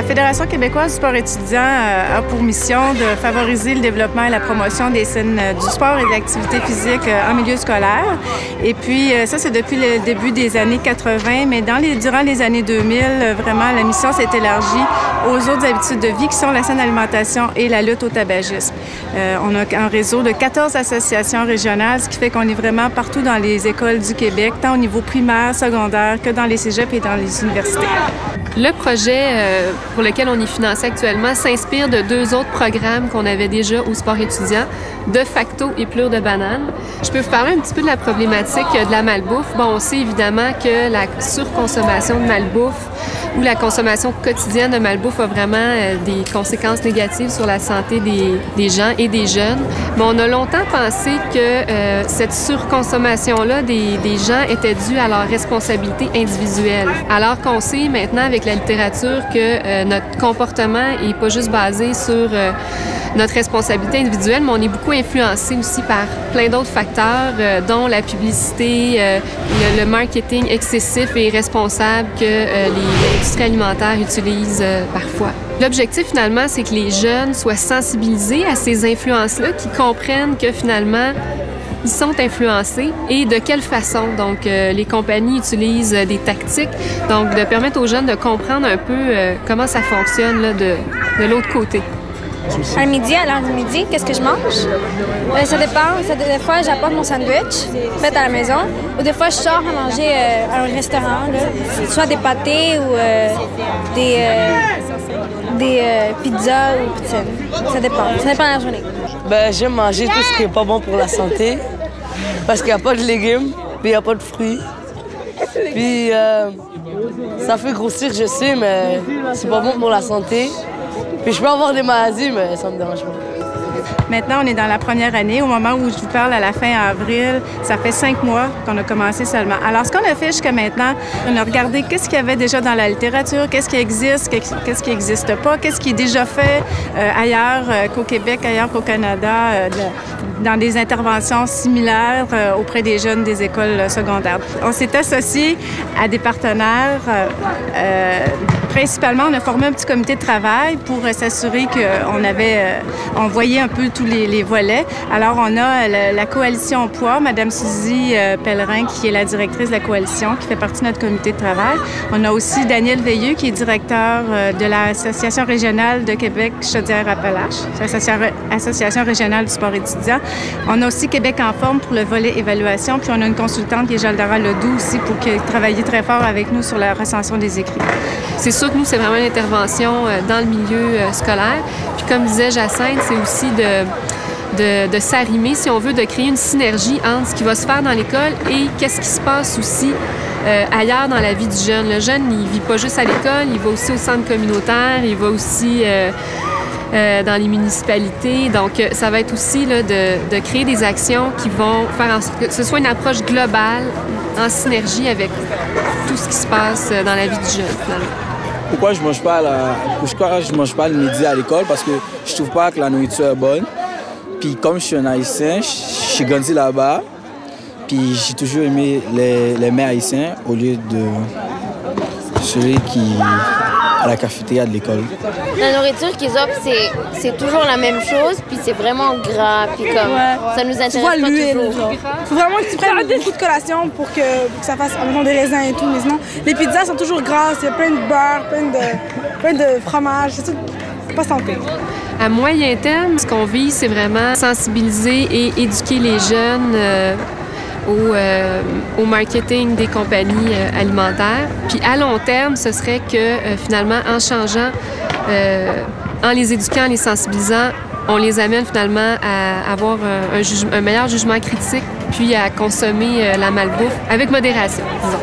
La Fédération québécoise du sport étudiant a pour mission de favoriser le développement et la promotion des scènes du sport et de l'activité physique en milieu scolaire. Et puis, ça, c'est depuis le début des années 80, mais durant les années 2000, vraiment, la mission s'est élargie aux autres habitudes de vie qui sont la saine alimentation et la lutte au tabagisme. On a un réseau de 14 associations régionales, ce qui fait qu'on est vraiment partout dans les écoles du Québec, tant au niveau primaire, secondaire que dans les cégeps et dans les universités. Le projet pour lequel on est financé actuellement s'inspire de 2 autres programmes qu'on avait déjà au sport étudiant, De facto et Plure de banane. Je peux vous parler un petit peu de la problématique de la malbouffe. Bon, on sait évidemment que la surconsommation de malbouffe ou la consommation quotidienne de malbouffe a vraiment des conséquences négatives sur la santé des gens et des jeunes. Mais on a longtemps pensé que cette surconsommation-là des gens était due à leur responsabilité individuelle. Alors qu'on sait maintenant avec la littérature que notre comportement n'est pas juste basé sur notre responsabilité individuelle, mais on est beaucoup influencé aussi par plein d'autres facteurs, dont la publicité, le marketing excessif et irresponsable que l'industrie alimentaire utilise parfois. L'objectif, finalement, c'est que les jeunes soient sensibilisés à ces influences-là, qu'ils comprennent que, finalement, ils sont influencés et de quelle façon. Donc, les compagnies utilisent des tactiques, donc de permettre aux jeunes de comprendre un peu comment ça fonctionne là, de l'autre côté. À l'heure du midi, qu'est-ce que je mange? Ça dépend. Des fois, j'apporte mon sandwich fait à la maison. Ou des fois, je sors à manger à un restaurant, là. Soit des pâtés ou des pizzas ou poutines. Ça dépend de la journée. J'aime manger tout ce qui n'est pas bon pour la santé. Parce qu'il n'y a pas de légumes, puis il n'y a pas de fruits. Puis ça fait grossir, je sais, mais c'est pas bon pour la santé. Puis je peux avoir des maladies, mais ça me dérange pas. Maintenant, on est dans la première année. Au moment où je vous parle, à la fin avril, ça fait 5 mois qu'on a commencé seulement. Alors, ce qu'on a fait jusqu'à maintenant, on a regardé qu'est-ce qu'il y avait déjà dans la littérature, qu'est-ce qui existe, qu'est-ce qui n'existe pas, qu'est-ce qui est déjà fait ailleurs qu'au Québec, ailleurs qu'au Canada, dans des interventions similaires auprès des jeunes des écoles secondaires. On s'est associé à des partenaires. Principalement, on a formé un petit comité de travail pour s'assurer qu'on voyait un peu tous les volets. Alors, on a la Coalition Poids, Mme Suzy Pellerin, qui est la directrice de la Coalition, qui fait partie de notre comité de travail. On a aussi Daniel Veilleux, qui est directeur de l'Association régionale de Québec Chaudière-Appalaches, Association régionale du sport étudiant. On a aussi Québec en forme pour le volet évaluation, puis on a une consultante qui est Jaldara Ledoux aussi pour travailler très fort avec nous sur la recension des écrits. C'est sûr que nous, c'est vraiment une intervention dans le milieu scolaire. Puis comme disait Jacinthe, c'est aussi de s'arrimer, si on veut, de créer une synergie entre ce qui va se faire dans l'école et qu'est-ce qui se passe aussi ailleurs dans la vie du jeune. Le jeune, il vit pas juste à l'école, il va aussi au centre communautaire, il va aussi dans les municipalités. Donc, ça va être aussi là, de créer des actions qui vont faire en sorte que ce soit une approche globale en synergie avec tout ce qui se passe dans la vie du jeune, finalement. Pourquoi je mange pas le midi à l'école? Parce que je trouve pas que la nourriture est bonne. Puis comme je suis un Haïtien, j'ai grandi là-bas. Puis j'ai toujours aimé les mets haïtiens au lieu de celui qui à la cafétéria de l'école. La nourriture qu'ils offrent, c'est toujours la même chose, puis c'est vraiment gras, puis comme ça nous intéresse pas toujours. Faut vraiment que tu prennes beaucoup de collations pour que ça fasse des raisins et tout, mais sinon, les pizzas sont toujours grasses, il y a plein de beurre, plein de fromage, c'est pas santé. À moyen terme, ce qu'on vise, c'est vraiment sensibiliser et éduquer les jeunes au marketing des compagnies alimentaires. Puis à long terme, ce serait que finalement, en changeant, en les éduquant, en les sensibilisant, on les amène finalement à avoir un meilleur jugement critique, puis à consommer la malbouffe avec modération, disons.